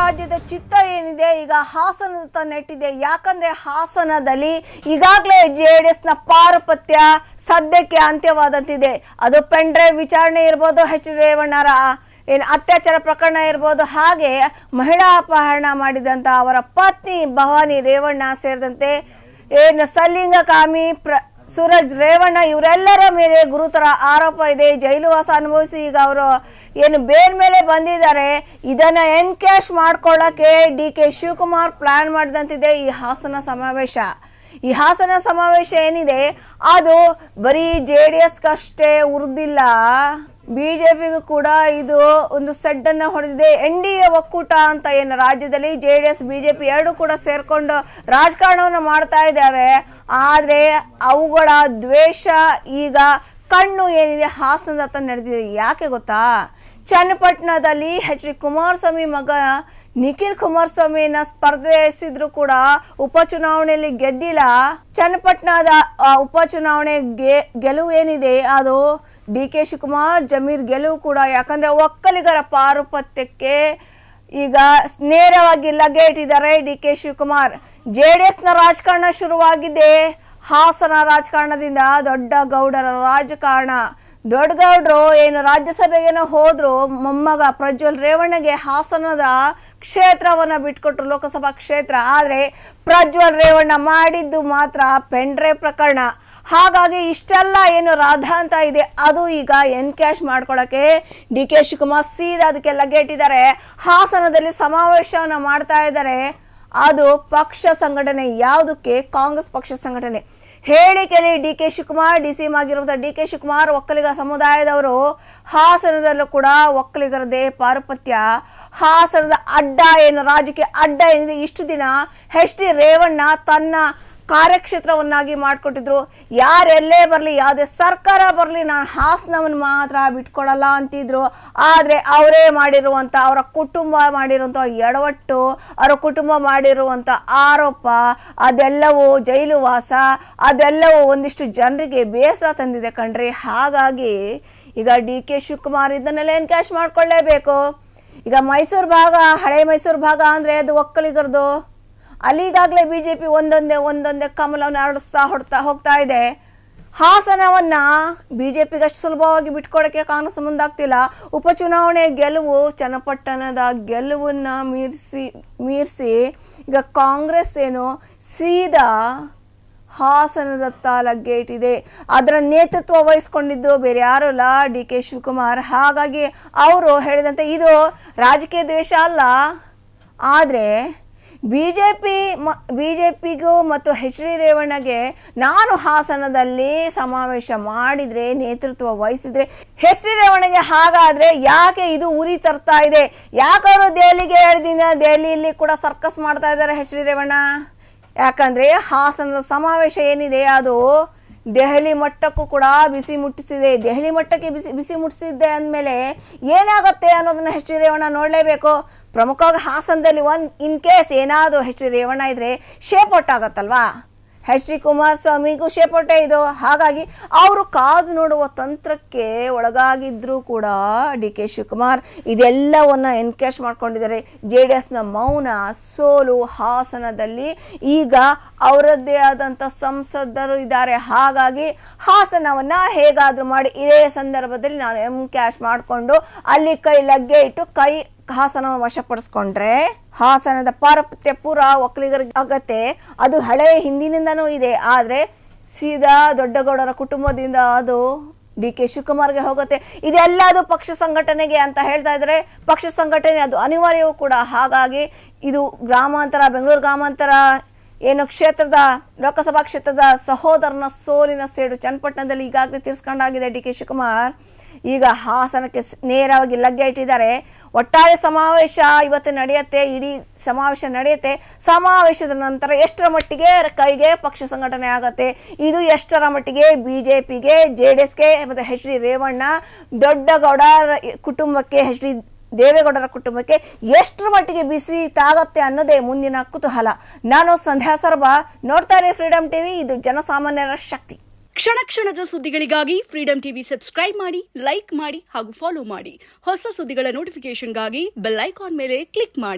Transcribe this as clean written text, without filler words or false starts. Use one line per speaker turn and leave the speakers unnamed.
ರಾಜ್ಯದ ಚಿತ್ತ ಏನಿದೆ ಈಗ ಹಾಸನದತ್ತ ನೆಟ್ಟಿದೆ. ಯಾಕಂದ್ರೆ ಹಾಸನದಲ್ಲಿ ಈಗಾಗಲೇ JDS ನ ಪಾರುಪತ್ಯ ಸದ್ಯಕ್ಕೆ ಅಂತ್ಯವಾದಂತಿದೆ. ಅದು ಪೆನ್ ಡ್ರೈವ್ ವಿಚಾರಣೆ ಇರ್ಬೋದು, H. ರೇವಣ್ಣರ ಅತ್ಯಾಚಾರ ಪ್ರಕರಣ ಇರ್ಬೋದು, ಹಾಗೆ ಮಹಿಳಾ ಅಪಹರಣ ಮಾಡಿದಂತ ಅವರ ಪತ್ನಿ ಭವಾನಿ ರೇವಣ್ಣ ಸೇರಿದಂತೆ ಸಲಿಂಗಕಾಮಿ ಸೂರಜ್ ರೇವಣ್ಣ ಇವರೆಲ್ಲರ ಮೇಲೆ ಗುರುತರ ಆರೋಪ ಇದೆ. ಜೈಲುವಾಸ ಅನುಭವಿಸಿ ಈಗ ಅವರು ಬೇಲ್ ಮೇಲೆ ಬಂದಿದ್ದಾರೆ. ಇದನ್ನ ಎನ್ಕ್ಯಾಶ್ ಮಾಡ್ಕೊಳ್ಳಕ್ಕೆ DK ಶಿವಕುಮಾರ್ ಪ್ಲಾನ್ ಮಾಡಿದಂತಿದೆ ಈ ಹಾಸನ ಸಮಾವೇಶ. ಈ ಹಾಸನ ಸಮಾವೇಶ ಏನಿದೆ ಅದು ಬರೀ JDSಗಷ್ಟೇ ಉರಿದಿಲ್ಲ, BJPಗೂ ಕೂಡ ಇದು ಒಂದು ಸೆಡ್ಡನ್ನು ಹೊಡೆದಿದೆ. NDA ಒಕ್ಕೂಟ ಅಂತ ಏನು ರಾಜ್ಯದಲ್ಲಿ JDS BJP ಎರಡು ಕೂಡ ಸೇರ್ಕೊಂಡು ರಾಜಕಾರಣವನ್ನು ಮಾಡ್ತಾ ಇದ್ದಾವೆ. ಆದರೆ ಅವುಗಳ ದ್ವೇಷ ಈಗ ಕಣ್ಣು ಏನಿದೆ ಹಾಸನದತ್ತ ನಡೆದಿದೆ. ಯಾಕೆ ಗೊತ್ತಾ? ಚನ್ನಪಟ್ಟಣದಲ್ಲಿ H. ಡಿ ಕುಮಾರಸ್ವಾಮಿ ಮಗ ನಿಖಿಲ್ ಕುಮಾರಸ್ವಾಮಿನ ಸ್ಪರ್ಧಿಸಿದ್ರು ಕೂಡ ಉಪಚುನಾವಣೆಯಲ್ಲಿ ಗೆದ್ದಿಲ್ಲ. ಚನ್ನಪಟ್ಟಣದ ಉಪಚುನಾವಣೆ ಗೆಲುವು ಏನಿದೆ ಅದು DK ಶಿವಕುಮಾರ್ ಜಮೀರ್ ಗೆಲುವು ಕೂಡ. ಯಾಕಂದ್ರೆ ಒಕ್ಕಲಿಗರ ಪಾರುಪತ್ಯಕ್ಕೆ ಈಗ ನೇರವಾಗಿ ಲಗ್ಗೆ ಇಟ್ಟಿದ್ದಾರೆ DK ಶಿವಕುಮಾರ್. JDS ನ ರಾಜಕಾರಣ ಶುರುವಾಗಿದೆ ಹಾಸನ ರಾಜಕಾರಣದಿಂದ. ದೊಡ್ಡ ಗೌಡರ ರಾಜಕಾರಣ. ದೊಡ್ಡ ಗೌಡರು ರಾಜ್ಯಸಭೆಗೇನೋ ಹೋದ್ರು, ಮೊಮ್ಮಗ ಪ್ರಜ್ವಲ್ ರೇವಣ್ಣಗೆ ಹಾಸನದ ಕ್ಷೇತ್ರವನ್ನ ಬಿಟ್ಕೊಟ್ರು, ಲೋಕಸಭಾ ಕ್ಷೇತ್ರ. ಆದ್ರೆ ಪ್ರಜ್ವಲ್ ರೇವಣ್ಣ ಮಾಡಿದ್ದು ಮಾತ್ರ ಪೆನ್ ಡ್ರೈವ್ ಪ್ರಕರಣ. ಹಾಗಾಗಿ ಇಷ್ಟೆಲ್ಲ ರಾಧಾ ಅಂತ ಇದೆ ಅದು ಈಗ ಎನ್ಕ್ಯಾಶ್ ಮಾಡ್ಕೊಳ್ಳಕ್ಕೆ DK ಶಿವಕುಮಾರ್ ಸೀದಾ ಅದಕ್ಕೆ ಲಗ್ಗೆ ಇಟ್ಟಿದ್ದಾರೆ. ಹಾಸನದಲ್ಲಿ ಸಮಾವೇಶವನ್ನ ಮಾಡ್ತಾ ಇದ್ದಾರೆ. ಅದು ಪಕ್ಷ ಸಂಘಟನೆ. ಯಾವುದಕ್ಕೆ? ಕಾಂಗ್ರೆಸ್ ಪಕ್ಷ ಸಂಘಟನೆ. ಹೇಳಿಕೆಯಲ್ಲಿ DK ಶಿವಕುಮಾರ್ DCM ಆಗಿರುವಂತಹ DK ಶಿವಕುಮಾರ್ ಒಕ್ಕಲಿಗ ಸಮುದಾಯದವರು. ಹಾಸನದಲ್ಲೂ ಕೂಡ ಒಕ್ಕಲಿಗರದೇ ಪಾರುಪತ್ಯ. ಹಾಸನದ ಅಡ್ಡ ರಾಜಕೀಯ ಅಡ್ಡ ಏನಿದೆ ಇಷ್ಟು ದಿನ H. ಡಿ ರೇವಣ್ಣ ತನ್ನ ಕಾರ್ಯಕ್ಷೇತ್ರವನ್ನಾಗಿ ಮಾಡಿಕೊಟ್ಟಿದ್ರು. ಯಾರೆಲ್ಲೇ ಬರಲಿ, ಯಾವುದೇ ಸರ್ಕಾರ ಬರಲಿ, ನಾನು ಹಾಸನವನ್ನು ಮಾತ್ರ ಬಿಟ್ಕೊಡಲ್ಲ ಅಂತಿದ್ರು. ಆದರೆ ಅವರೇ ಮಾಡಿರುವಂಥ, ಅವರ ಕುಟುಂಬ ಮಾಡಿರುವಂಥ ಎಡವಟ್ಟು, ಅವರ ಕುಟುಂಬ ಮಾಡಿರುವಂಥ ಆರೋಪ, ಅದೆಲ್ಲವೂ ಜೈಲುವಾಸ, ಅದೆಲ್ಲವೂ ಒಂದಿಷ್ಟು ಜನರಿಗೆ ಬೇಸರ ತಂದಿದೆ ಕಣ್ರಿ. ಹಾಗಾಗಿ ಈಗ DK ಶಿವಕುಮಾರ್ ಇದನ್ನೆಲ್ಲ ಎನ್ಕ್ಯಾಶ್ ಮಾಡ್ಕೊಳ್ಳೇಬೇಕು. ಈಗ ಮೈಸೂರು ಭಾಗ, ಹಳೆ ಮೈಸೂರು ಭಾಗ ಅಂದರೆ ಅದು ಒಕ್ಕಲಿಗರದು. ಅಲ್ಲಿ ಈಗಾಗಲೇ BJP ಒಂದೊಂದೇ ಕಮಲವನ್ನು ಹೊಡ್ತಾ ಹೋಗ್ತಾ ಇದೆ. ಹಾಸನವನ್ನ BJPಗೆ ಅಷ್ಟು ಸುಲಭವಾಗಿ ಬಿಟ್ಕೊಡಕ್ಕೆ ಕಾಂಗ್ರೆಸ್ ಮುಂದಾಗ್ತಿಲ್ಲ. ಉಪಚುನಾವಣೆ ಗೆಲುವು, ಚನ್ನಪಟ್ಟಣದ ಗೆಲುವನ್ನ ಮೀರಿಸಿ ಈಗ ಕಾಂಗ್ರೆಸ್ ಸೀದಾ ಹಾಸನದತ್ತ ಲಗ್ಗೆ ಇಟ್ಟಿದೆ. ಅದರ ನೇತೃತ್ವ ವಹಿಸ್ಕೊಂಡಿದ್ದು ಬೇರೆ ಯಾರು ಅಲ್ಲ, DK ಶಿವಕುಮಾರ್. ಹಾಗಾಗಿ ಅವರು ಹೇಳಿದಂತೆ ಇದು ರಾಜಕೀಯ ದ್ವೇಷ ಅಲ್ಲ. ಆದರೆ ಬಿಜೆಪಿಗೂ ಮತ್ತು H. ಡಿ ರೇವಣ್ಣಗೆ ನಾನು ಹಾಸನದಲ್ಲಿ ಸಮಾವೇಶ ಮಾಡಿದ್ರೆ, ನೇತೃತ್ವ ವಹಿಸಿದ್ರೆ H. ಡಿ ರೇವಣ್ಣಗೆ ಹಾಗಾದ್ರೆ ಯಾಕೆ ಇದು ಉರಿ ತರ್ತಾ ಇದೆ? ಯಾಕವರು ದೆಹಲಿಗೆ 2 ದಿನ ದೆಹಲಿಯಲ್ಲಿ ಕೂಡ ಸರ್ಕಸ್ ಮಾಡ್ತಾ ಇದ್ದಾರೆ H. ಡಿ ರೇವಣ್ಣ? ಯಾಕಂದ್ರೆ ಹಾಸನದ ಸಮಾವೇಶ ಏನಿದೆ ಅದು ದೆಹಲಿ ಮಟ್ಟಕ್ಕೂ ಕೂಡ ಬಿಸಿ ಮುಟ್ಟಿಸಿದೆ. ದೆಹಲಿ ಮಟ್ಟಕ್ಕೆ ಬಿಸಿ ಮುಟ್ಟಿಸಿದ್ದೆ ಅಂದಮೇಲೆ ಏನಾಗುತ್ತೆ ಅನ್ನೋದನ್ನ H. ಡಿ ರೇವಣ್ಣ ನೋಡಲೇಬೇಕು. ಪ್ರಮುಖವಾಗಿ ಹಾಸನದಲ್ಲಿ ಇನ್ ಕೇಸ್ ಏನಾದರೂ H. ಡಿ ರೇವಣ್ಣ ಇದ್ರೆ ಶೇಪ್ ಔಟ್ ಆಗತ್ತಲ್ವಾ? H. ಡಿ ಕುಮಾರಸ್ವಾಮಿಗೂ ಶೇಪ್ ಔಟೇ ಇದು. ಹಾಗಾಗಿ ಅವರು ಕಾದು ನೋಡುವ ತಂತ್ರಕ್ಕೆ ಒಳಗಾಗಿದ್ರು ಕೂಡ DK ಶಿವಕುಮಾರ್ ಇದೆಲ್ಲವನ್ನ ಎನ್ಕ್ಯಾಶ್ ಮಾಡ್ಕೊಂಡಿದ್ದಾರೆ. JDSನ ಮೌನ ಸೋಲು ಹಾಸನದಲ್ಲಿ. ಈಗ ಅವರದ್ದೇ ಆದಂಥ ಸಂಸದರು ಇದ್ದಾರೆ. ಹಾಗಾಗಿ ಹಾಸನವನ್ನ ಹೇಗಾದ್ರೂ ಮಾಡಿ ಇದೇ ಸಂದರ್ಭದಲ್ಲಿ ನಾನು ಎನ್ಕ್ಯಾಶ್ ಮಾಡಿಕೊಂಡು ಅಲ್ಲಿ ಕೈ ಲಗ್ಗೆ ಇಟ್ಟು ಹಾಸನ ವಶಪಡಿಸ್ಕೊಂಡ್ರೆ ಹಾಸನದ ಪಾರುಪತ್ಯ ಪೂರ ಒಕ್ಕಲಿಗರಿಗೆ ಆಗತ್ತೆ. ಅದು ಹಳೆ ಹಿಂದಿನಿಂದನೂ ಇದೆ. ಆದರೆ ಸೀದಾ ದೊಡ್ಡಗೌಡರ ಕುಟುಂಬದಿಂದ ಅದು DK ಶಿವಕುಮಾರ್ಗೆ ಹೋಗುತ್ತೆ. ಇದೆಲ್ಲ ಅದು ಪಕ್ಷ ಸಂಘಟನೆಗೆ ಅಂತ ಹೇಳ್ತಾ ಇದ್ದಾರೆ. ಪಕ್ಷ ಸಂಘಟನೆ ಅದು ಅನಿವಾರ್ಯವೂ ಕೂಡ. ಹಾಗಾಗಿ ಇದು ಗ್ರಾಮಾಂತರ, ಬೆಂಗಳೂರು ಗ್ರಾಮಾಂತರ ಕ್ಷೇತ್ರದ ಲೋಕಸಭಾ ಕ್ಷೇತ್ರದ ಸಹೋದರನ ಸೋಲಿನ ಸೇಡು ಚನ್ನಪಟ್ಟಣದಲ್ಲಿ ಈಗಾಗಲೇ ತೀರ್ಸ್ಕೊಂಡಾಗಿದೆ DK ಶಿವಕುಮಾರ್. ಈಗ ಹಾಸನಕ್ಕೆ ನೇರವಾಗಿ ಲಗ್ಗೆ ಇಟ್ಟಿದ್ದಾರೆ. ಒಟ್ಟಾರೆ ಸಮಾವೇಶ ಇವತ್ತು ನಡೆಯುತ್ತೆ, ಇಡೀ ಸಮಾವೇಶ ನಡೆಯುತ್ತೆ. ಸಮಾವೇಶದ ನಂತರ ಎಷ್ಟರ ಮಟ್ಟಿಗೆ ಕೈಗೆ ಪಕ್ಷ ಸಂಘಟನೆ ಆಗತ್ತೆ, ಇದು ಎಷ್ಟರ ಮಟ್ಟಿಗೆ BJPಗೆ, JDSಗೆ ಮತ್ತು H. ಡಿ ರೇವಣ್ಣ ದೊಡ್ಡಗೌಡ ಕುಟುಂಬಕ್ಕೆ, H. ಡಿ ದೇವೇಗೌಡರ ಕುಟುಂಬಕ್ಕೆ ಎಷ್ಟರ ಮಟ್ಟಿಗೆ ಬಿಸಿ ತಾಗತ್ತೆ ಅನ್ನೋದೇ ಮುಂದಿನ ಕುತೂಹಲ. ನಾನು ಸಂಧ್ಯಾ ಸೊರಬ, ನೋಡ್ತಾ ಇರಿ ಫ್ರೀಡಂ ಟಿವಿ, ಇದು ಜನಸಾಮಾನ್ಯರ ಶಕ್ತಿ.
ಕ್ಷಣ ಕ್ಷಣದ ಸುದ್ದಿಗಳಿಗಾಗಿ ಫ್ರೀಡಂ ಟಿವಿ ಸಬ್ಸ್ಕ್ರೈಬ್ ಮಾಡಿ, ಲೈಕ್ ಮಾಡಿ ಹಾಗೂ ಫಾಲೋ ಮಾಡಿ. ಹೊಸ ಸುದ್ದಿಗಳ ನೋಟಿಫಿಕೇಶನ್ಗಾಗಿ ಬೆಲ್ ಐಕಾನ್ ಮೇಲೆ ಕ್ಲಿಕ್ ಮಾಡಿ.